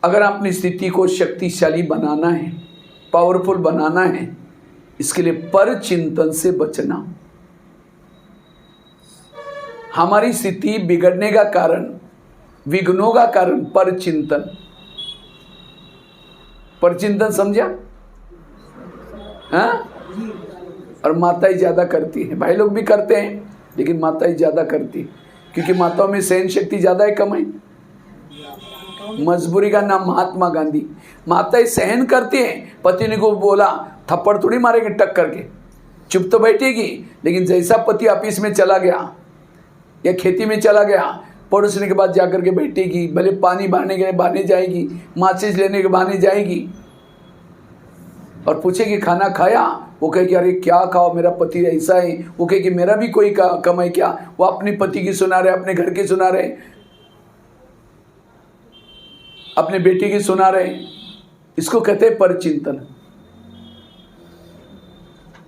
अगर अपनी स्थिति को शक्तिशाली बनाना है, पावरफुल बनाना है, इसके लिए पर चिंतन से बचना। हमारी स्थिति बिगड़ने का कारण, विघ्नों का कारण पर चिंतन। पर चिंतन समझा? हाँ? और माताएं ज्यादा करती हैं, भाई लोग भी करते हैं, लेकिन माताएं ज्यादा करती, क्योंकि माताओं में सहन शक्ति ज्यादा है, कम है? मजबूरी का नाम महात्मा गांधी। माताएं सहन करती हैं, पति ने को बोला थप्पड़ थोड़ी मारेंगे टक करके, चुप तो बैठेगी, लेकिन जैसा पति ऑफिस में चला गया या खेती में चला गया, पड़ोसने के बाद जाकर के बैठेगी, भले पानी भरने के लिए बहाने जाएगी, माचिस लेने के बहाने जाएगी, और पूछेगी खाना खाया, वो कहेगी अरे क्या खाओ, मेरा पति ऐसा है, वो कहेगी मेरा भी कोई कम है क्या, वो अपने पति की सुना रहे, अपने घर की सुना रहे, अपने बेटी की सुना रहे। इसको कहते हैं पर चिंतन।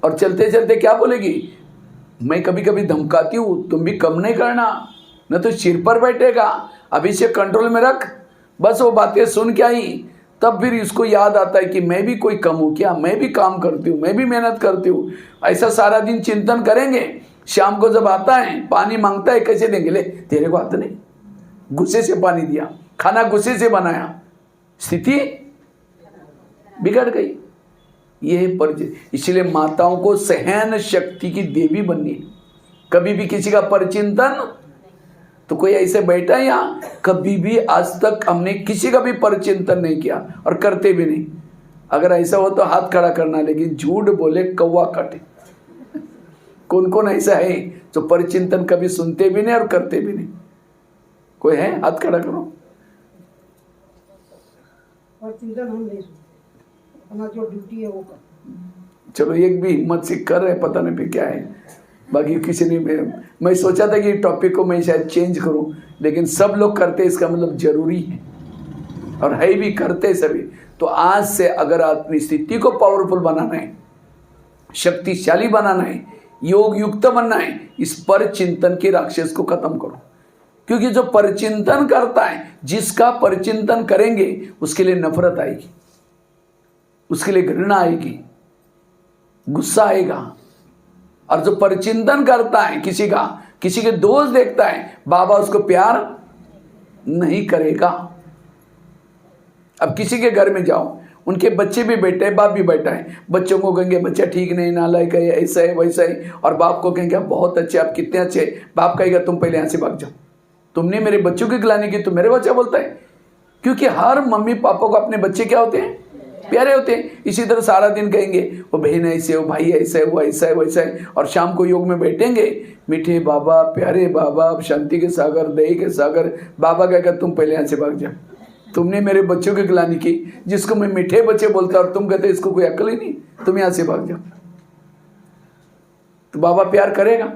और चलते चलते क्या बोलेगी, मैं कभी कभी धमकाती हूँ, तुम भी कम नहीं करना, न तो सिर पर बैठेगा, अभी से कंट्रोल में रख। बस वो बातें सुन के आई, तब फिर इसको याद आता है कि मैं भी कोई कम हूँ क्या, मैं भी काम करती हूँ, मैं भी मेहनत करती हूँ। ऐसा सारा दिन चिंतन करेंगे, शाम को जब आता है पानी मांगता है, कैसे देंगे, ले तेरे को आता नहीं, गुस्से से पानी दिया, खाना गुस्से से बनाया, स्थिति बिगड़ गई। ये इसलिए माताओं को सहन शक्ति की देवी बननी है। कभी भी किसी का परचिंतन, तो कोई ऐसे बैठा है यहाँ, कभी भी आज तक हमने किसी का भी परचिंतन नहीं किया और करते भी नहीं। अगर ऐसा हो तो हाथ खड़ा करना, लेकिन झूठ बोले कौवा काटे। कौन कौन ऐसा है जो परचिंतन कभी सुनते भी नहीं और करते भी नहीं? कोई है? हाथ खड़ा करो। परचिंतन हम नहीं सुनते, अपना जो ड्यूटी है वो कर। चलो एक भी हिम्मत से कर रहे, पता नहीं फिर क्या है। बाकी किसी ने, मैं सोचा था कि टॉपिक को मैं शायद चेंज करूं, लेकिन सब लोग करते, इसका मतलब जरूरी है, और है भी, करते सभी। तो आज से अगर अपनी स्थिति को पावरफुल बनाना है, शक्तिशाली बनाना है, योग युक्त बनना है, इस पर चिंतन के राक्षस को खत्म करो। क्योंकि जो परचिंतन करता है, जिसका परचिंतन करेंगे उसके लिए नफरत आएगी, उसके लिए घृणा आएगी, गुस्सा आएगा। और जो परचिंतन करता है किसी का, किसी के दोष देखता है, बाबा उसको प्यार नहीं करेगा। अब किसी के घर में जाओ, उनके बच्चे भी बैठे हैं, बाप भी बैठा है, बच्चों को कहेंगे बच्चा ठीक नहीं, नालायक है, ऐसा है वैसा है, और बाप को कहेंगे आप बहुत अच्छे, आप कितने अच्छे। बाप कहेगा तुम पहले यहाँ से भाग जाओ, तुमने मेरे बच्चों की गिलानी की, तुम मेरे बच्चा बोलता है। क्योंकि हर मम्मी पापा को अपने बच्चे क्या होते हैं, प्यारे होते हैं। इसी तरह सारा दिन कहेंगे वो बहन ऐसे, वो भाई ऐसा है, वो ऐसा है वैसा है, और शाम को योग में बैठेंगे, मीठे बाबा, प्यारे बाबा, शांति के सागर, दही के सागर। बाबा कहेगा तुम पहले यहाँ से भाग जाओ, तुमने मेरे बच्चों की गिलानी की, जिसको मैं मीठे बच्चे बोलता और तुम कहते इसको कोई अक्ल ही नहीं, तुम यहाँ से भाग जाओ। तो बाबा प्यार करेगा।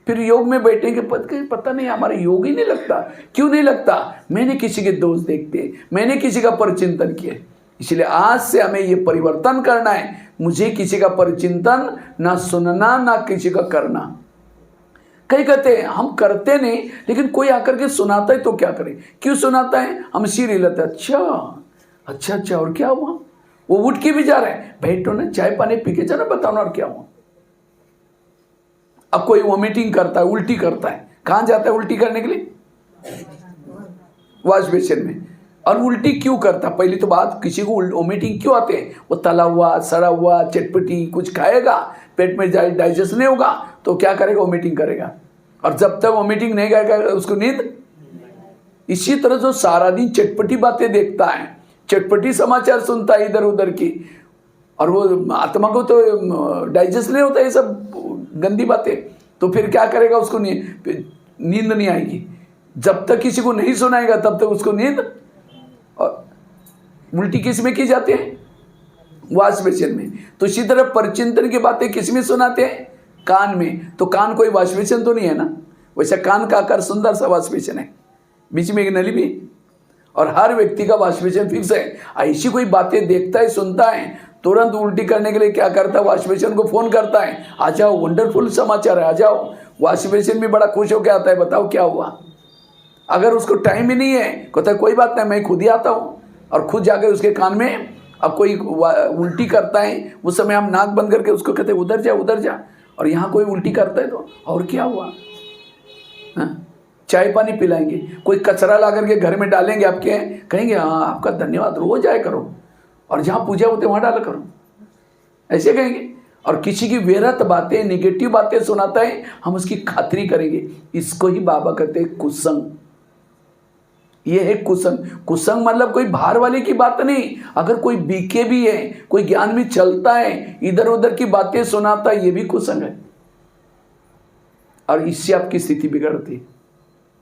फिर योग में बैठेंगे, पता नहीं हमारा योग ही नहीं लगता। क्यों नहीं लगता? मैंने किसी के दोष देखते, मैंने किसी का परचिंतन किया। इसलिए आज से हमें ये परिवर्तन करना है, मुझे किसी का परचिंतन ना सुनना, ना किसी का करना। कई कहते हैं हम करते नहीं, लेकिन कोई आकर के सुनाता है तो क्या करें? क्यों सुनाता है? हम सिर हिलाते, अच्छा अच्छा अच्छा, और क्या हुआ? वो उठ के भी जा रहा है, बैठो ना, चाय पानी पी के जाना, बताओ ना और क्या हुआ। अब कोई वॉमिटिंग करता है, उल्टी करता है, कहां जाता है उल्टी करने के लिए? वॉश बेसिन में। और उल्टी क्यों करता? पहली तो बात, किसी को वॉमिटिंग क्यों आते हैं? वो तला हुआ, सड़ा हुआ, चटपटी कुछ खाएगा, पेट में डाइजेस्ट नहीं होगा तो क्या करेगा? वॉमिटिंग करेगा। और जब तक वॉमिटिंग नहीं करेगा उसको नींद। इसी तरह जो सारा दिन चटपटी बातें देखता है, चटपटी समाचार सुनता है इधर उधर की, और वो आत्मा को तो डाइजेस्ट नहीं होता ये सब गंदी बातें, तो फिर क्या करेगा? उसको नींद नहीं आएगी। जब तक किसी को नहीं सुनाएगा तब तक उसको नींद। और उल्टी किस में की जाती है? वॉश बेसिन में। तो इसी तरह परचिंतन की बातें किस में सुनाते हैं? कान में। तो कान कोई वॉश बेसिन तो नहीं है ना, वैसा कान का आकार सुंदर सा वॉश बेसिन है, बीच में एक नली भी, और हर व्यक्ति का वॉश बेसिन फिक्स है। ऐसी कोई बातें देखता है, सुनता है, तुरंत उल्टी करने के लिए क्या करता है? वॉश बेसिन को फोन करता है, आ जाओ, वंडरफुल समाचार है, आ जाओ। वॉश बेसिन भी बड़ा खुश होकर आता है, बताओ क्या हुआ। अगर उसको टाइम ही नहीं है, कहता है कोई बात नहीं, मैं खुद ही आता हूँ। और खुद जाकर उसके कान में अब कोई उल्टी करता है, उस समय हम नाक बंद करके उसको कहते हैं उधर जा उधर जा, और यहाँ कोई उल्टी करता है तो और क्या हुआ? हाँ? चाय पानी पिलाएंगे, कोई कचरा ला करके घर में डालेंगे, आपके कहेंगे हाँ आपका धन्यवाद, रोज आया करो, और जहाँ पूजा होते वहाँ डाला करो, ऐसे कहेंगे। और किसी की व्यर्थ बातें, निगेटिव बातें सुनाता है, हम उसकी खातिरी करेंगे। इसको ही बाबा कहते हैं कुसंग। ये है कुसंग। कुसंग मतलब कोई बाहर वाले की बात नहीं, अगर कोई बीके भी है, कोई ज्ञान में चलता है, इधर उधर की बातें सुनाता है, ये भी कुसंग है, और इससे आपकी स्थिति बिगड़ती।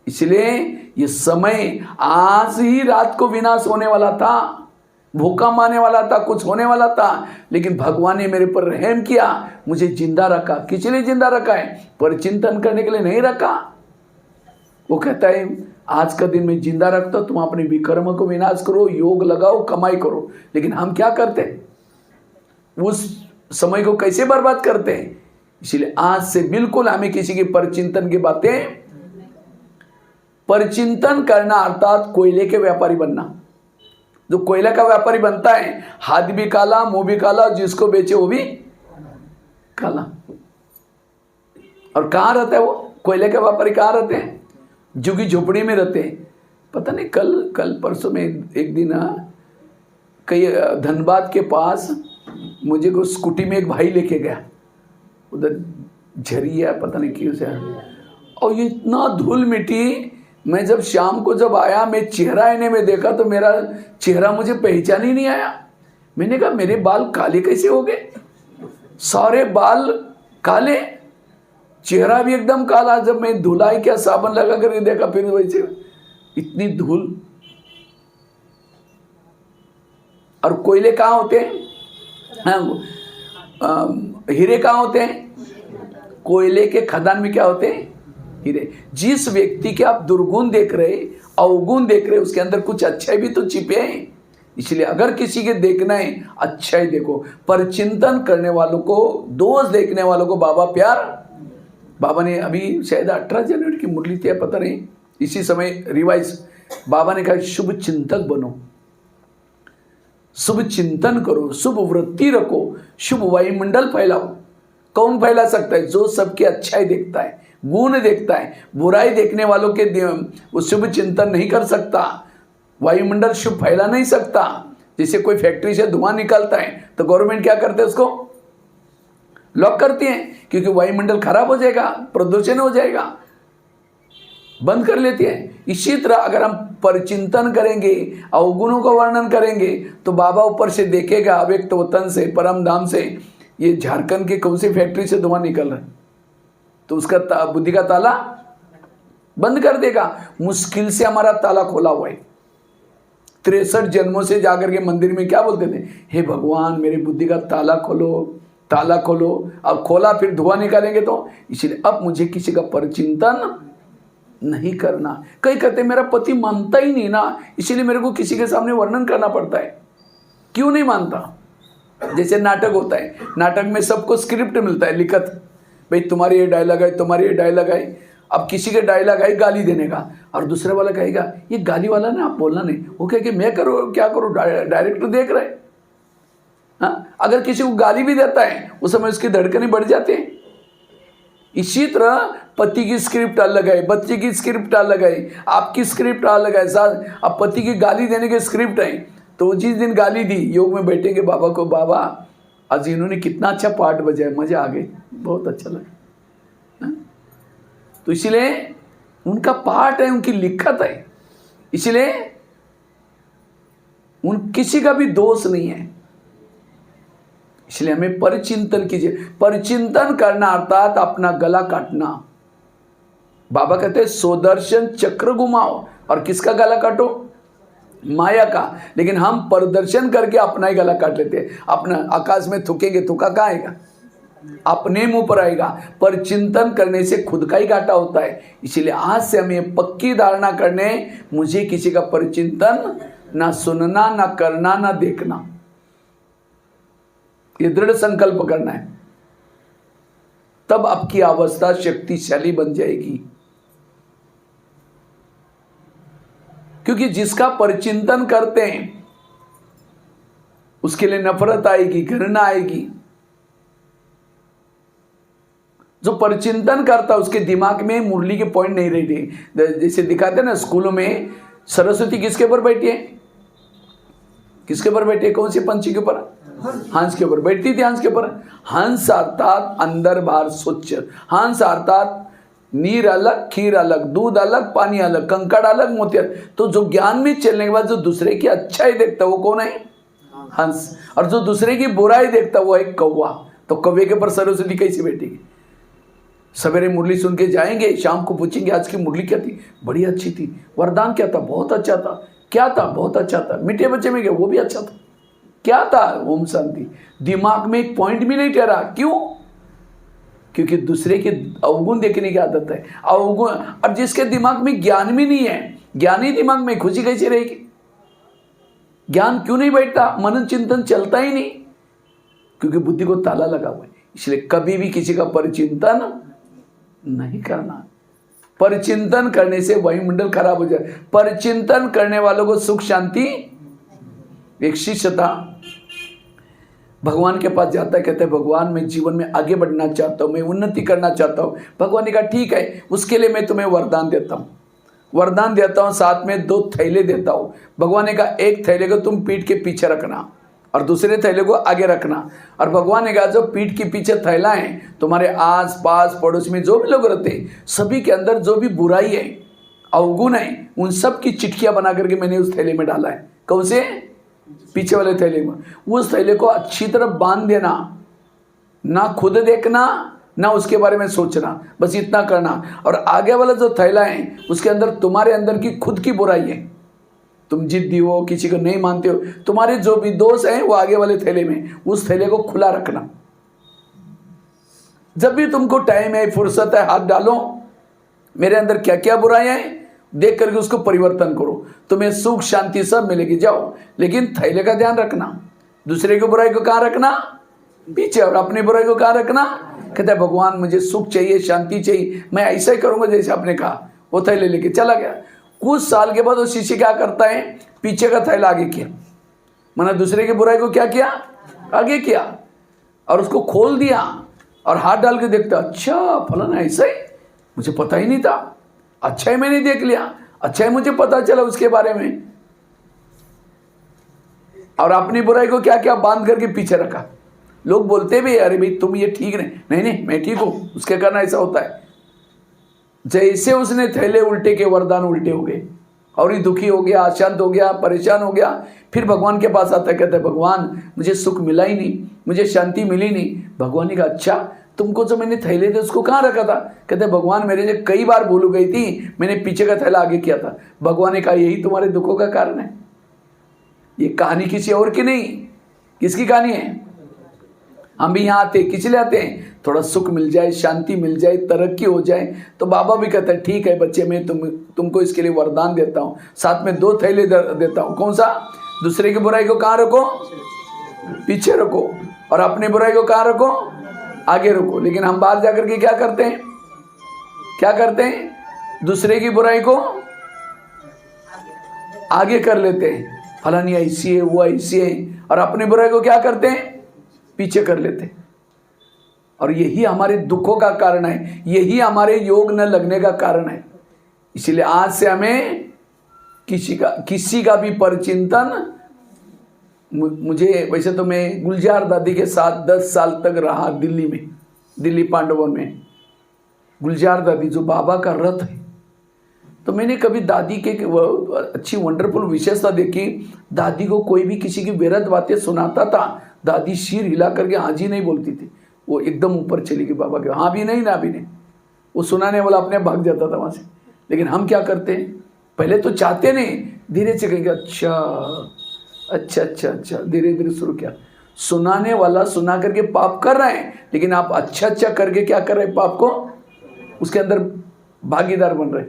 इसलिए ये समय, आज ही रात को विनाश होने वाला था, भूकंप आने वाला था, कुछ होने वाला था, लेकिन भगवान ने मेरे पर रहम किया, मुझे जिंदा रखा। किस लिए जिंदा रखा है? पर चिंतन करने के लिए नहीं रखा। वो कहता है आज का दिन मैं जिंदा रखता हूं, तुम अपने विकर्म को विनाश करो, योग लगाओ, कमाई करो। लेकिन हम क्या करते हैं? उस समय को कैसे बर्बाद करते हैं? इसलिए आज से बिल्कुल हमें किसी की परचिंतन की बातें, परचिंतन करना अर्थात कोयले के व्यापारी बनना। जो कोयला का व्यापारी बनता है, हाथ भी काला, मुंह भी काला, जिसको बेचे वो भी काला। और कहाँ रहता है वो कोयले का व्यापारी? कहाँ रहते हैं? झुग्गी झोपड़ी में रहते हैं। पता नहीं कल परसों में एक दिन कई धनबाद के पास मुझे को स्कूटी में एक भाई लेके गया, उधर झरिया पता नहीं क्यों से, और ये इतना धूल मिट्टी। मैं जब शाम को जब आया, मैं चेहरा आईने में देखा तो मेरा चेहरा मुझे पहचान ही नहीं आया। मैंने कहा मेरे बाल काले कैसे हो गए? सारे बाल काले, चेहरा भी एकदम काला। जब मैं धुलाई क्या साबुन लगा कर देखा, फिर वैसे इतनी धूल। और कोयले कहाँ होते हैं? हीरे कहाँ होते हैं? कोयले के खदान में क्या होते हैं? हीरे। जिस व्यक्ति के आप दुर्गुण देख रहे, अवगुण देख रहे, उसके अंदर कुछ अच्छाई भी तो छिपे हैं। इसलिए अगर किसी के देखना है, अच्छाई देखो। पर चिंतन करने वालों को, दोष देखने वालों को बाबा प्यार। बाबा ने अभी शायद 18 जनवरी की मुरली थी, पता नहीं, इसी समय रिवाइज बाबा ने कहा शुभ चिंतक बनो, शुभ चिंतन करो, शुभ वृत्ति रखो, शुभ वायुमंडल फैलाओ। कौन फैला सकता है? जो सबकी अच्छाई देखता है, गुण देखता है। बुराई देखने वालों के वो शुभ चिंतन नहीं कर सकता, वायुमंडल शुभ फैला नहीं सकता। जैसे कोई फैक्ट्री से धुआं निकलता है तो गवर्नमेंट क्या करते है? उसको लॉक करती है, क्योंकि वायुमंडल खराब हो जाएगा, प्रदूषण हो जाएगा, बंद कर लेती है। इसी तरह अगर हम परचिंतन करेंगे, अवगुणों का वर्णन करेंगे, तो बाबा ऊपर से देखेगा, अव्यक्त वतन से, परम धाम से, ये झारखंड की कौन सी फैक्ट्री से धुआं निकल रहा है, तो उसका बुद्धि का ताला बंद कर देगा। मुश्किल से हमारा ताला खोला हुआ है। 63 जन्मों से जाकर के मंदिर में क्या बोलते थे? हे भगवान मेरी बुद्धि का ताला खोलो, ताला खोलो। अब खोला, फिर धुआं निकालेंगे तो। इसलिए अब मुझे किसी का परचिंतन नहीं करना। कई कहते मेरा पति मानता ही नहीं ना, इसीलिए मेरे को किसी के सामने वर्णन करना पड़ता है। क्यों नहीं मानता? जैसे नाटक होता है, नाटक में सबको स्क्रिप्ट मिलता है, लिखत, भाई तुम्हारी ये डायलॉग है, तुम्हारी ये डायलॉग है। अब किसी के डायलॉग है गाली देने का, और दूसरे वाला कहेगा ये गाली वाला ना, आप बोलना नहीं। वो कहे कि मैं करूँ क्या करूँ, डायरेक्टर देख रहे। हाँ, अगर किसी को गाली भी देता है उस समय उसकी धड़कनें बढ़ जाती हैं। इसी तरह पति की स्क्रिप्ट अलग है, बच्चे की स्क्रिप्ट अलग है, आपकी स्क्रिप्ट अलग है। साथ अब पति की गाली देने की स्क्रिप्ट है, तो जिस दिन गाली दी, योग में बैठेंगे बाबा को, बाबा आज इन्होंने कितना अच्छा पार्ट बजाया, मजा आ गई, बहुत अच्छा लगा। तो इसलिए उनका पार्ट है, उनकी लिखत है, इसलिए किसी का भी दोष नहीं है। इसलिए हमें परिचिंतन कीजिए। परिचिंतन करना अर्थात अपना गला काटना। बाबा कहते हैं सुदर्शन चक्र घुमाओ, और किसका गला काटो? माया का। लेकिन हम प्रदर्शन करके अपना ही गला काट लेते हैं। अपना आकाश में थूकेंगे, थूका कहाँ आएगा? अपने मुंह पर आएगा। पर चिंतन करने से खुद का ही घाटा होता है। इसीलिए आज से हमें पक्की धारणा करने, मुझे किसी का परिचिंतन ना सुनना, ना करना, ना देखना। ये दृढ़ संकल्प करना है, तब आपकी अवस्था शक्तिशाली बन जाएगी। क्योंकि जिसका परिचिंतन करते हैं उसके लिए नफरत आएगी, घृणा आएगी। जो परचिंतन करता उसके दिमाग में मुरली के पॉइंट नहीं रहते। जैसे दिखाते हैं ना स्कूलों में, सरस्वती किसके ऊपर बैठी है? किसके ऊपर बैठी है? कौन सी पंछी के ऊपर? हंस के ऊपर बैठती थी। हंस के ऊपर, हंस अर्थात अंदर बाहर स्वच्छ। हंस अर्थात नीर अलग, खीर अलग, दूध अलग, पानी अलग, कंकड़ अलग, मोती अलग। तो जो ज्ञान में चलने के बाद जो दूसरे की अच्छाई देखता वो कौन है? हंस। और जो दूसरे की बुराई देखता वो है कौवा। तो कौवे के ऊपर सरस्वती कैसे बैठेगी? सवेरे मुरली सुन के जाएंगे, शाम को पूछेंगे आज की मुरली क्या थी? बड़ी अच्छी थी। वरदान क्या था? बहुत अच्छा था। क्या था? बहुत अच्छा था। मीठे बच्चे में क्या? वो भी अच्छा था। क्या था? ओम शांति। दिमाग में एक पॉइंट भी नहीं ठहरा। क्यों? क्योंकि दूसरे के अवगुण देखने की आदत है। अवगुण, और जिसके दिमाग में ज्ञान भी नहीं है, ज्ञानी दिमाग में खुशी कैसे रहेगी? ज्ञान क्यों नहीं बैठता? मनन चिंतन चलता ही नहीं, क्योंकि बुद्धि को ताला लगा हुआ है। इसलिए कभी भी किसी का परिचिंतन नहीं करना। परिचिंतन करने से वायुमंडल खराब हो जाए। परिचिंतन करने वालों को सुख शांति। एक शिष्य था, भगवान के पास जाता है, कहता है भगवान मैं जीवन में आगे बढ़ना चाहता हूँ, मैं उन्नति करना चाहता हूँ। भगवान ने कहा ठीक है, उसके लिए मैं तुम्हें वरदान देता हूँ। वरदान देता हूँ, साथ में 2 थैले देता हूँ। भगवान ने कहा एक थैले को तुम पीठ के पीछे रखना और दूसरे थैले को आगे रखना। और भगवान ने कहा जो पीठ के पीछे थैला है, तुम्हारे आस पास पड़ोस में जो भी लोग रहते हैं, सभी के अंदर जो भी बुराई है, अवगुण है, उन सब की चिट्ठियां बना करके मैंने उस थैले में डाला है। कौन से? पीछे वाले थैले में। उस थैले को अच्छी तरह बांध देना, ना खुद देखना ना उसके बारे में सोचना, बस इतना करना। और आगे वाला जो थैला है उसके अंदर तुम्हारे अंदर की खुद की बुराई है, तुम जिद्दी हो, किसी को नहीं मानते हो, तुम्हारे जो भी दोष हैं वो आगे वाले थैले में, उस थैले को खुला रखना। जब भी तुमको टाइम है, फुर्सत है, हाथ डालो मेरे अंदर क्या क्या बुराई है, देख करके उसको परिवर्तन करो, तुम्हें सुख शांति सब मिलेगी। जाओ, लेकिन थैले का ध्यान रखना। दूसरे की बुराई को कहाँ रखना? पीछे। और अपनी बुराई को कहाँ रखना? कहता है भगवान मुझे सुख चाहिए, शांति चाहिए, मैं ऐसा ही करूंगा जैसे आपने कहा। वो थैले लेके चला गया। कुछ साल के बाद वो शिष्य क्या करता है? पीछे का थैला आगे किया, मैंने दूसरे की बुराई को क्या किया? आगे किया, और उसको खोल दिया और हाथ डाल के देखता, अच्छा फलाना ऐसा ही, मुझे पता ही नहीं था। अच्छा ही मैंने देख लिया, अच्छा ही मुझे पता चला उसके बारे में। और अपनी बुराई को क्या क्या बांध करके पीछे रखा। लोग बोलते भी अरे भाई तुम ये ठीक नहीं, नहीं मैं ठीक हूं, उसके कारण ऐसा होता है। जैसे उसने थैले उल्टे के, वरदान उल्टे हो गए और ही दुखी हो गया, अशांत हो गया, परेशान हो गया। फिर भगवान के पास आता है, कहता है भगवान मुझे सुख मिला ही नहीं, मुझे शांति मिली नहीं। भगवान ने कहा अच्छा तुमको जो मैंने थैले थे उसको कहाँ रखा था? कहते भगवान मेरे से कई बार भूल गई थी, मैंने पीछे का थैला आगे किया था। भगवान ने कहा यही तुम्हारे दुखों का कारण है। ये कहानी किसी और की नहीं, किसकी कहानी है? हम भी यहाँ आते किस लिए आते हैं? थोड़ा सुख मिल जाए, शांति मिल जाए, तरक्की हो जाए। तो बाबा भी कहते हैं ठीक है बच्चे, मैं तुमको इसके लिए वरदान देता हूँ, साथ में 2 थैले देता हूँ। कौन सा? दूसरे की बुराई को कहाँ रखो? पीछे रखो, और अपनी बुराई को कहाँ रखो? आगे रखो। लेकिन हम बाहर जाकर के क्या करते हैं? क्या करते हैं? दूसरे की बुराई को आगे कर लेते हैं, फलानी ऐसी है, वो ऐसी है, और अपनी बुराई को क्या करते हैं? पीछे कर लेते हैं। और यही हमारे दुखों का कारण है, यही हमारे योग न लगने का कारण है। इसलिए आज से हमें किसी का भी परचिंतन। मुझे वैसे तो मैं गुलजार दादी के साथ 10 साल तक रहा दिल्ली में, दिल्ली पांडवों में। गुलजार दादी जो बाबा का रथ है, तो मैंने कभी दादी के अच्छी वंडरफुल विशेषता देखी। दादी को कोई भी किसी की बेरद बातें सुनाता था, दादी सिर हिला करके हाँ जी नहीं बोलती थी, वो एकदम ऊपर चली गई बाबा के, हाँ भी नहीं ना भी नहीं। वो सुनाने वाला अपने भाग जाता था वहाँ से। लेकिन हम क्या करते हैं? पहले तो चाहते नहीं, धीरे से कहेंगे अच्छा अच्छा अच्छा अच्छा, धीरे धीरे शुरू किया। सुनाने वाला सुना करके पाप कर रहे हैं, लेकिन आप अच्छा अच्छा करके क्या कर रहे हैं? पाप को उसके अंदर भागीदार बन रहे।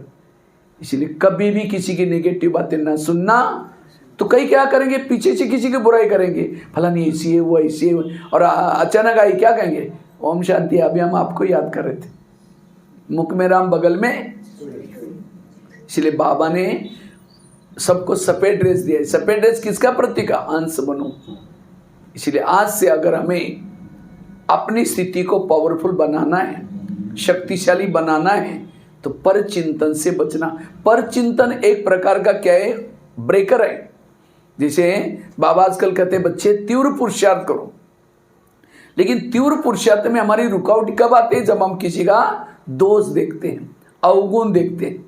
इसलिए कभी भी किसी की नेगेटिव बातें ना सुनना। तो कई क्या करेंगे? पीछे से किसी की बुराई करेंगे, फलानी ऐसी है, वो ऐसी है, और अचानक आई क्या कहेंगे? ओम शांति, अभी हम आपको याद कर रहे थे, मुख में राम बगल में। इसलिए बाबा ने सबको सफेद ड्रेस दिया है। सफेद ड्रेस किसका प्रतीक है? अंश बनो। इसलिए आज से अगर हमें अपनी स्थिति को पावरफुल बनाना है, शक्तिशाली बनाना है, तो पर चिंतन से बचना। पर चिंतन एक प्रकार का क्या है, ब्रेकर है। जैसे बाबा आजकल कहते हैं बच्चे तीव्र पुरुषार्थ करो, लेकिन तीव्र पुरुषार्थ में हमारी रुकावट कब आती है, जब हम किसी का दोष देखते हैं, अवगुण देखते हैं।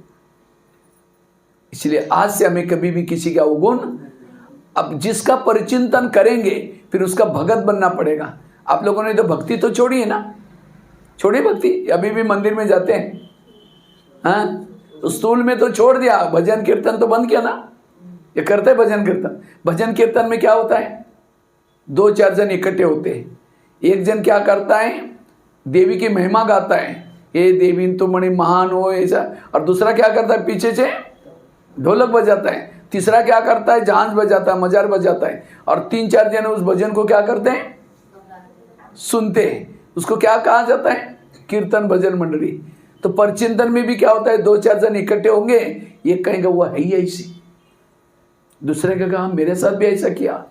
इसलिए आज से हमें कभी भी किसी का अवगुण, अब जिसका परिचिंतन करेंगे फिर उसका भगत बनना पड़ेगा। आप लोगों ने तो भक्ति तो छोड़ी है ना, छोड़ी भक्ति, अभी भी मंदिर में जाते हैं, हाँ, तो स्टूल में तो छोड़ दिया, भजन कीर्तन तो बंद किया ना। ये करते हैं भजन कीर्तन, भजन कीर्तन में क्या होता है, 2-4 जन इकट्ठे होते हैं। एक जन क्या करता है, देवी की महिमा गाता है, ये देवी तो बड़ी महान हो ऐसा, और दूसरा क्या करता है, पीछे से ढोलक बजाता है, तीसरा क्या करता है, झांझ बजाता है, मजार बजाता है, और 3-4 जन उस भजन को क्या करते हैं, सुनते हैं। उसको क्या कहा जाता है, कीर्तन भजन मंडली। तो परचिंतन में भी क्या होता है, 2-4 जन इकट्ठे होंगे, ये कहेंगे वो है ही ऐसी, दूसरे का कहा मेरे साथ भी ऐसा किया।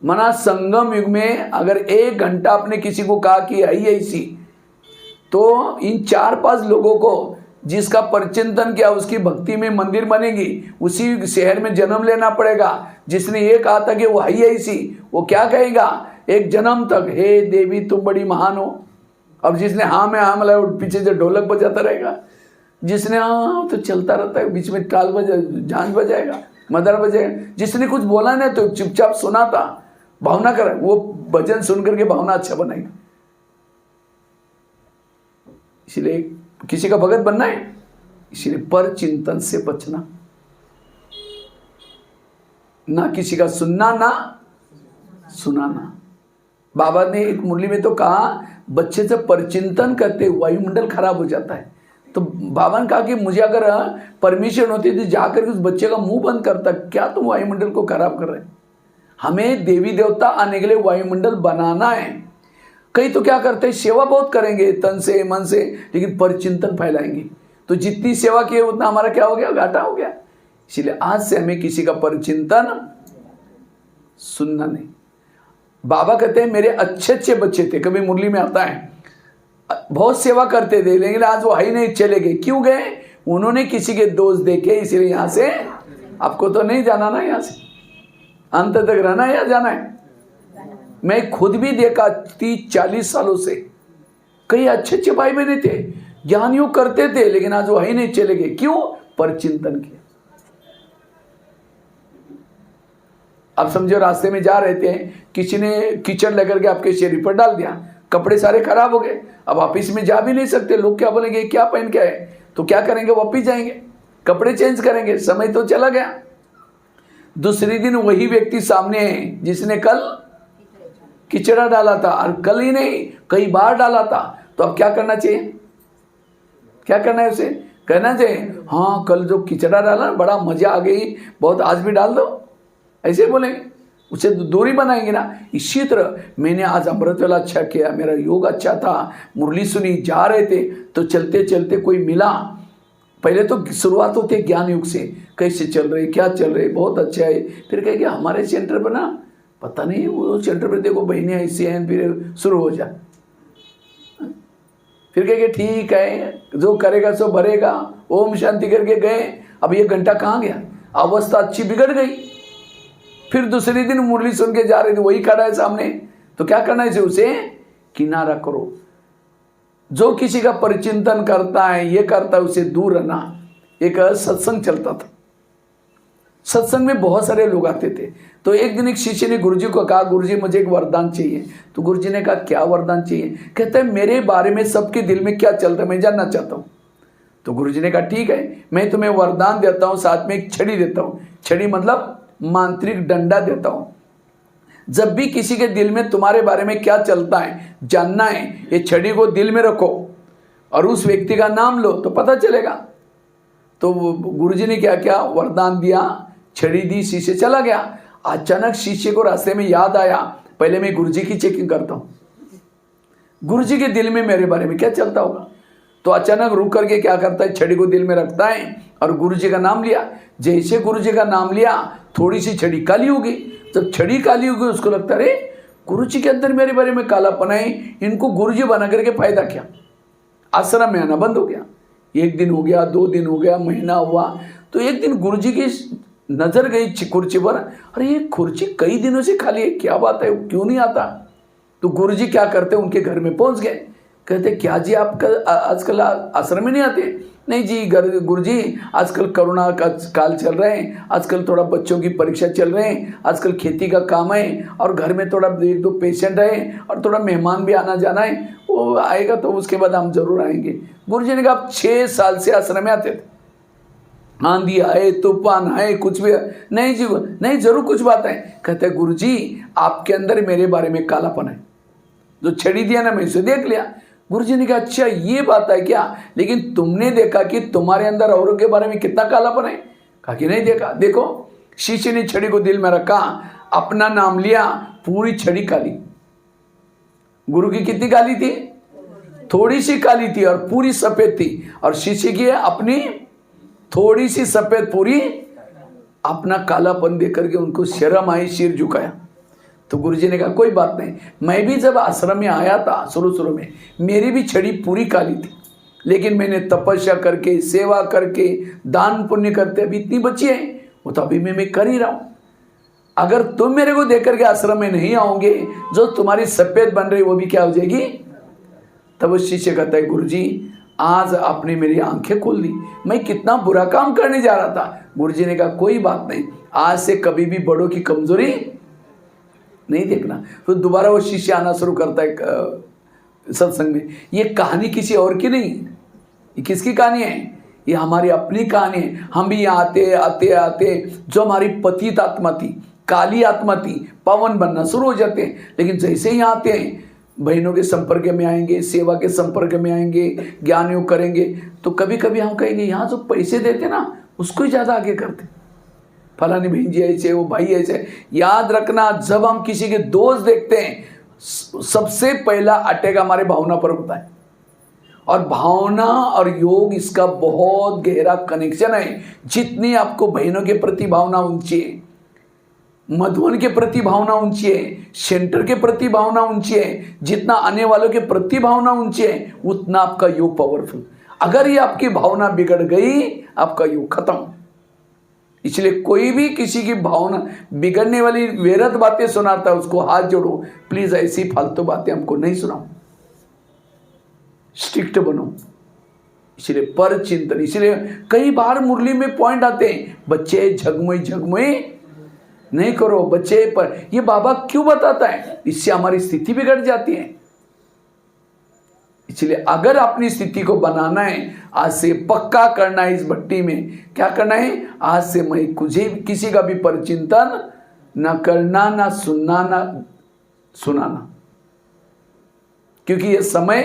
मना संगम युग में अगर 1 घंटा आपने किसी को कहा कि है ही ऐसी, तो इन 4-5 लोगों को जिसका परचिंतन किया उसकी भक्ति में मंदिर बनेगी, उसी शहर में जन्म लेना पड़ेगा। जिसने ये कहा था कि वो है ही ऐसी, वो क्या कहेगा, एक जन्म तक हे देवी तुम बड़ी महान हो। अब जिसने हाँ में हाँ मतलब पीछे से ढोलक बजाता रहेगा, जिसने हाँ तो चलता रहता है, बीच में ताल झांझ बजाएगा, मदर बजाएगा। जिसने कुछ बोला नहीं तो चुपचाप सुना था, भावना कर, वो भजन सुन करके भावना अच्छा बनाएगा। इसलिए किसी का भगत बनना है, इसलिए पर चिंतन से बचना, ना किसी का सुनना ना सुनाना। बाबा ने एक मुरली में तो कहा बच्चे से परचिंतन करते वायुमंडल खराब हो जाता है। तो बाबा ने कहा कि मुझे अगर परमिशन होती थी जाकर उस बच्चे का मुंह बंद करता, क्या तुम वायुमंडल को खराब कर रहे हैं। हमें देवी देवता आने के लिए वायुमंडल बनाना है। कई तो क्या करते हैं, सेवा बहुत करेंगे तन से मन से, लेकिन परचिंतन फैलाएंगे, तो जितनी सेवा की उतना हमारा क्या हो गया, घाटा हो गया। इसलिए आज से हमें किसी का परचिंतन सुनना नहीं। बाबा कहते हैं मेरे अच्छे अच्छे बच्चे थे, कभी मुरली में आता है, बहुत सेवा करते थे, लेकिन आज वो ही नहीं, चले गए। क्यों गए, उन्होंने किसी के दोष देखे, इसलिए यहां से आपको तो नहीं जाना ना, यहां से अंत तक रहना है या जाना है। मैं खुद भी देखा 30-40 सालों से, कई अच्छे अच्छे भाई बहने थे, ज्ञानियों करते थे, लेकिन आज वो ही नहीं, चले गए। क्यों, परचिंतन किया। अब समझो रास्ते में जा रहे थे, किसी ने कीचड़ लेकर के आपके शरीर पर डाल दिया, कपड़े सारे खराब हो गए, अब ऑफिस में जा भी नहीं सकते, लोग क्या बोलेंगे, क्या पहन के आए, तो क्या करेंगे, वापिस जाएंगे, कपड़े चेंज करेंगे, समय तो चला गया। दूसरे दिन वही व्यक्ति सामने है जिसने कल कीचड़ा डाला था, और कल ही नहीं कई बार डाला था, तो अब क्या करना चाहिए, क्या करना है उसे, कहना चाहिए हाँ कल जो कीचड़ा डाला बड़ा मजा आ गई, बहुत, आज भी डाल दो, ऐसे बोलेंगे, उसे दूरी बनाएंगे ना। इसी तरह मैंने आज अमृत वाला अच्छा किया, मेरा योग अच्छा था, मुरली सुनी, जा रहे थे तो चलते चलते कोई मिला, पहले तो शुरुआत होती है ज्ञान युग से, कैसे चल रहे, क्या चल रहे, बहुत अच्छा है, फिर कहेंगे हमारे सेंटर पर ना पता नहीं, वो सेंटर पर देखो बहनें ऐसी हैं, फिर शुरू हो जा, फिर कहेंगे ठीक है जो करेगा सो भरेगा, ओम शांति करके गए। अब ये घंटा कहाँ गया, अवस्था अच्छी बिगड़ गई। फिर दूसरे दिन मुरली सुन के जा रहे थे, वही खड़ा है सामने, तो क्या करना है, उसे किनारा करो। जो किसी का परिचिंतन करता है, ये करता है, उसे दूर रहना। एक सत्संग चलता था, सत्संग में बहुत सारे लोग आते थे, तो एक दिन एक शिष्य ने गुरुजी को कहा, गुरुजी मुझे एक वरदान चाहिए। तो गुरुजी ने कहा क्या वरदान चाहिए, कहते हैं मेरे बारे में सबके दिल में क्या चलता है मैं जानना चाहता हूँ। तो गुरुजी ने कहा ठीक है, मैं तुम्हें वरदान देता हूँ, साथ में एक छड़ी देता हूँ, छड़ी मतलब मांत्रिक डंडा देता हूँ। जब भी किसी के दिल में तुम्हारे बारे में क्या चलता है जानना है, ये छड़ी को दिल में रखो और उस व्यक्ति का नाम लो तो पता चलेगा। तो गुरुजी ने क्या क्या वरदान दिया, छड़ी दी, शिष्य चला गया। अचानक शिष्य को रास्ते में याद आया, पहले मैं गुरुजी की चेकिंग करता हूँ, गुरुजी के दिल में मेरे बारे में क्या चलता होगा। तो अचानक रुक करके क्या करता है, छड़ी को दिल में रखता है और गुरुजी का नाम लिया। जैसे गुरुजी का नाम लिया, थोड़ी सी छड़ी काली हो गई। जब छड़ी काली हो गई, उसको लगता है गुरु जी के अंदर मेरे बारे में कालापन है, इनको गुरु जी बना करके फायदा क्या? आश्रम में आना बंद हो गया। 1 दिन हो गया, 2 दिन हो गया, महीना हुआ, तो एक दिन गुरु जी की नजर गई कुर्सी पर, अरे ये कुर्सी कई दिनों से खाली है, क्या बात है, क्यों नहीं आता? तो गुरु जी क्या करते, उनके घर में पहुंच गए। कहते क्या जी आपका आजकल आश्रम में नहीं आते? नहीं जी गुरु जी आजकल कोरोना का काल चल रहे हैं, आजकल थोड़ा बच्चों की परीक्षा चल रहे हैं, आजकल खेती का काम है, और घर में थोड़ा 1-2 पेशेंट है, और थोड़ा मेहमान भी आना जाना है, वो आएगा तो उसके बाद हम जरूर आएंगे। गुरु जी ने कहा आप 6 साल से आश्रम में आते थे, आंधी आए तूफान आए कुछ भी, नहीं जी नहीं जरूर कुछ बात है। कहते गुरु जी आपके अंदर मेरे बारे में कालापन है, जो छड़ी दिया ना मैं उसे देख लिया। गुरु जी ने कहा अच्छा ये बात है क्या, लेकिन तुमने देखा कि तुम्हारे अंदर औरों के बारे में कितना कालापन है? कहा कि नहीं देखा। देखो शिष्य ने छड़ी को दिल में रखा, अपना नाम लिया, पूरी छड़ी काली। गुरु की कितनी काली थी? थोड़ी सी काली थी और पूरी सफेद थी, और शिष्य की अपनी थोड़ी सी सफेद पूरी। अपना कालापन देख करके उनको शर्म आई, सिर झुकाया। तो गुरुजी ने कहा कोई बात नहीं, मैं भी जब आश्रम में आया था शुरू में मेरी भी छड़ी पूरी काली थी, लेकिन मैंने तपस्या करके सेवा करके दान पुण्य करते अभी इतनी बची है, वो तो अभी मैं कर ही रहा हूं। अगर तुम मेरे को देख करके आश्रम में नहीं आओगे, जो तुम्हारी सफेद बन रही वो भी क्या हो जाएगी? तब वो शिष्य कहता है गुरुजी आज आपने मेरी आंखें खोल दी, मैं कितना बुरा काम करने जा रहा था। गुरुजी ने कहा कोई बात नहीं, आज से कभी भी बड़ों की कमजोरी नहीं देखना। तो दोबारा वो शिष्य आना शुरू करता है सत्संग में। ये कहानी किसी और की नहीं, ये किसकी कहानी है? ये हमारी अपनी कहानी है। हम भी यहाँ आते आते आते जो हमारी पतित आत्मा थी, काली आत्मा थी, पावन बनना शुरू हो जाते हैं। लेकिन जैसे ही आते हैं बहनों के संपर्क में आएंगे, सेवा के संपर्क में आएंगे, ज्ञान योग करेंगे, तो कभी कभी हम कहेंगे यहाँ जो पैसे देते ना उसको ही ज़्यादा आगे करते, फलानी बहन जी ऐसे, वो भाई ऐसे। याद रखना जब हम किसी के दोष देखते हैं सबसे पहला अटैक हमारे भावना पर होता है, और भावना और योग इसका बहुत गहरा कनेक्शन है। जितनी आपको बहनों के प्रति भावना ऊंची है, मधुबन के प्रति भावना ऊंची है, सेंटर के प्रति भावना ऊंची है, जितना आने वालों के प्रति भावना ऊंची है, उतना आपका योग पावरफुल। अगर ये आपकी भावना बिगड़ गई आपका योग खत्म। इसलिए कोई भी किसी की भावना बिगड़ने वाली व्यर्थ बातें सुनाता है उसको हाथ जोड़ो, प्लीज ऐसी फालतू बातें हमको नहीं सुनाओ, स्ट्रिक्ट बनो। इसलिए पर चिंतन, इसलिए कई बार मुरली में पॉइंट आते हैं बच्चे झगमुई नहीं करो, बच्चे पर ये बाबा क्यों बताता है? इससे हमारी स्थिति बिगड़ जाती है। इसलिए अगर अपनी स्थिति को बनाना है, आज से पक्का करना है इस भट्टी में, क्या करना है? आज से मैं किसी का भी परचिंतन न करना, ना सुनना, ना सुनाना, क्योंकि ये समय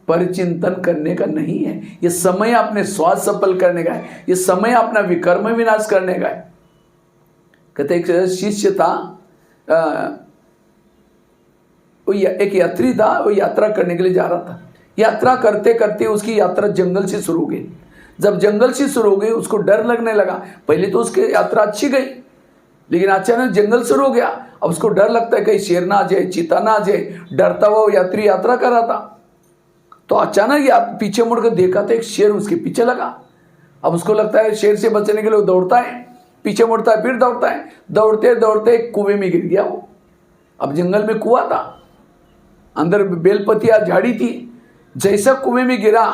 परिचिंतन करने का नहीं है। ये समय अपने स्वास्थ्य सफल करने का है, ये समय अपना विकर्म विनाश करने का है। कहते एक शिष्य था, एक यात्री था, वो यात्रा करने के लिए जा रहा था। यात्रा करते करते उसकी यात्रा जंगल से शुरू हो गई। जब जंगल से शुरू हो गई उसको डर लगने लगा। पहले तो उसकी यात्रा अच्छी गई, लेकिन अचानक जंगल शुरू हो गया। अब उसको डर लगता है कहीं शेर ना आ जाए, चीता ना आ जाए। डरता हुआ यात्री यात्रा कर रहा था, तो अचानक पीछे मुड़कर देखा तो एक शेर उसके पीछे लगा। अब उसको लगता है शेर से बचने के लिए दौड़ता है, पीछे मुड़ता है, फिर दौड़ता है। दौड़ते दौड़ते एक कुएं में गिर गया वो। अब जंगल में कुआं था, अंदर बेलपतिया झाड़ी थी। जैसा कुएं में गिरा,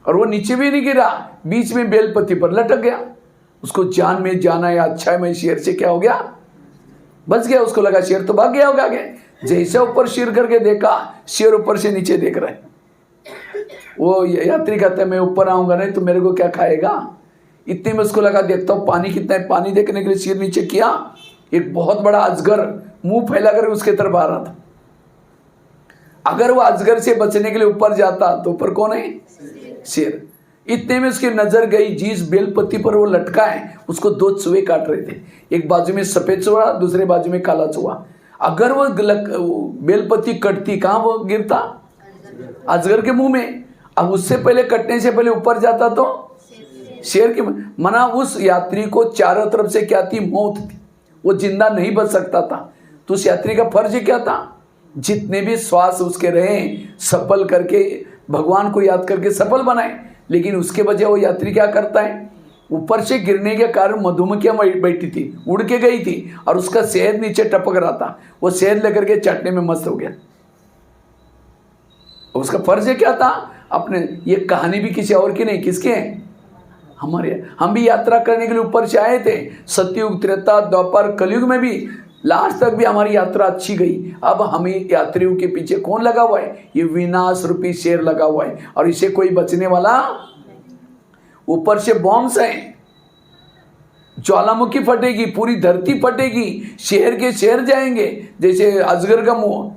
और वो नीचे भी नहीं गिरा, बीच में बेलपति पर लटक गया। उसको जान में जाना है अच्छा है, मैं शेर से क्या हो गया, बच गया। उसको लगा शेर तो भाग गया होगा आगे। जैसे ऊपर शेर करके देखा, शेर ऊपर से नीचे देख रहा है। वो यात्री कहता है मैं ऊपर आऊंगा नहीं तो मेरे को क्या खाएगा। इतने में उसको लगा देखता हूँ पानी कितना है। पानी देखने के लिए शेर नीचे किया, एक बहुत बड़ा अजगर मुंह फैलाकर उसके तरफ आ रहा था। अगर वो अजगर से बचने के लिए ऊपर जाता तो ऊपर कौन है, शेर। इतने में उसकी नजर गई जिस बेलपत्ती पर वो लटका है उसको 2 चूहे काट रहे थे। एक बाजू में सफेद चूहा, दूसरे बाजू में काला चूहा। अगर वो बेलपत्ती कटती, कहाँ वो गिरता, अजगर के मुंह में। अब उससे पहले कटने से पहले ऊपर जाता तो शेर की मना। उस यात्री को चारों तरफ से क्या थी, मौत थी, वो जिंदा नहीं बच सकता था। तो उस यात्री का फर्ज क्या था? जितने भी श्वास उसके रहे सफल करके भगवान को याद करके सफल बनाए। लेकिन उसके बजाय वो यात्री क्या करता है, ऊपर से गिरने के कारण मधुमक्खियां बैठी थी, उड़ के गई थी और उसका शहद नीचे टपक रहा था, वो शहद लेकर के चाटने में मस्त हो गया। उसका फर्ज क्या था? अपने, ये कहानी भी किसी और की नहीं, किसके है? हमारे। हम भी यात्रा करने के लिए ऊपर से आए थे, सतयुग, त्रेता, द्वापर, कलयुग में भी लास्ट तक भी हमारी यात्रा अच्छी गई। अब हमें यात्रियों के पीछे कौन लगा हुआ है? ये विनाश रूपी शेर लगा हुआ है और इसे कोई बचने वाला। ऊपर से बॉम्ब्स हैं, ज्वालामुखी फटेगी, पूरी धरती फटेगी, शहर के शहर जाएंगे जैसे अजगर का मुंह।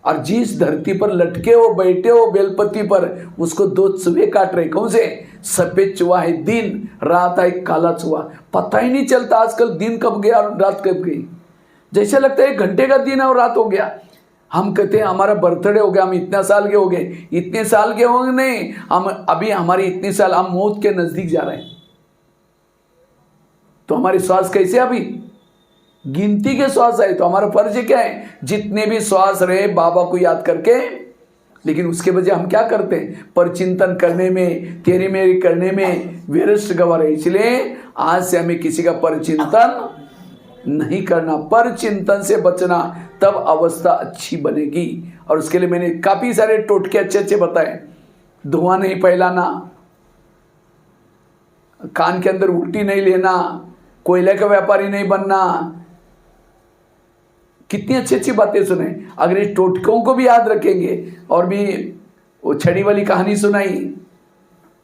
और जिस धरती पर लटके हो बैठे हो बेलपत्ती पर, उसको दो चूहे काट रहे। कौन से? सफेद चूहा है दिन, रात है काला चूहा। पता ही नहीं चलता आजकल दिन कब गया और रात कब गई। जैसे लगता है 1 घंटे का दिन है और रात हो गया। हम कहते हैं हमारा बर्थडे हो गया, हम इतने साल के हो गए। इतने साल के होंगे नहीं, हम अभी हमारी इतने साल, हम मौत के नजदीक जा रहे हैं। तो हमारी श्वास कैसे? अभी गिनती के श्वास है। तो हमारा फर्ज क्या है? जितने भी श्वास रहे बाबा को याद करके। लेकिन उसके बजाय हम क्या करते हैं? परचिंतन करने में, तेरी मेरी करने में व्यस्त गवा रहे। इसलिए आज से हमें किसी का परचिंतन नहीं करना, परचिंतन से बचना, तब अवस्था अच्छी बनेगी। और उसके लिए मैंने काफी सारे टोटके अच्छे अच्छे बताए। धुआं नहीं फैलाना, कान के अंदर उल्टी नहीं लेना, कोयले का व्यापारी नहीं बनना। कितनी अच्छी अच्छी बातें सुने। अगर इस टोटकों को भी याद रखेंगे, और भी वो छड़ी वाली कहानी सुनाई,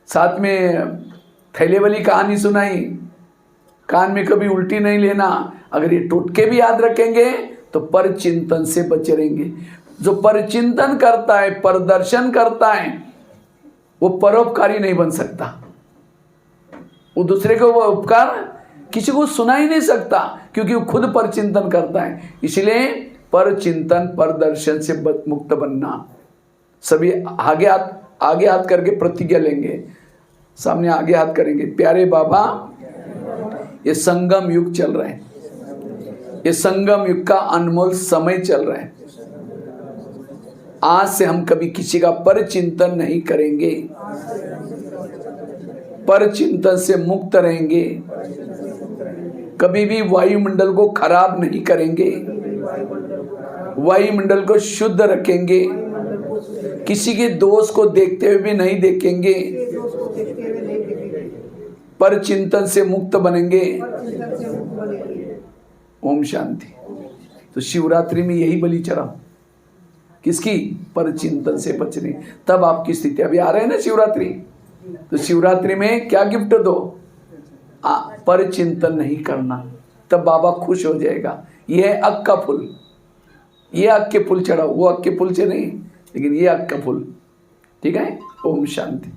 साथ में थैले वाली कहानी सुनाई, कान में कभी उल्टी नहीं लेना, अगर ये टोटके भी याद रखेंगे तो परचिंतन से बचे रहेंगे। जो परचिंतन करता है, प्रदर्शन करता है, वो परोपकारी नहीं बन सकता। वो दूसरे को वो उपकार किसी को सुना ही नहीं सकता, क्योंकि वो खुद परचिंतन करता है। इसलिए परचिंतन, प्रदर्शन से मुक्त बनना। सभी आगे हाथ करके प्रतिज्ञा लेंगे, सामने आगे हाथ करेंगे। प्यारे बाबा, ये संगम युग चल रहा है, ये संगम युग का अनमोल समय चल रहा है। आज से हम कभी किसी का परचिंतन नहीं करेंगे, परचिंतन से मुक्त रहेंगे। कभी भी वायुमंडल को खराब नहीं करेंगे, वायुमंडल को शुद्ध रखेंगे। किसी के दोष को देखते हुए भी नहीं देखेंगे, परचिंतन से मुक्त बनेंगे। ओम शांति। तो शिवरात्रि में यही बलि चढ़ाओ, किसकी? परचिंतन से बचने। तब आपकी स्थिति, अभी आ रहे हैं ना शिवरात्रि, तो शिवरात्रि में क्या गिफ्ट दो? परचिंतन नहीं करना, तब बाबा खुश हो जाएगा। यह है अक का फूल, ये अक के फूल चढ़ाओ, वो अक के फूल से नहीं, लेकिन ये अक का फूल। ठीक है। ओम शांति।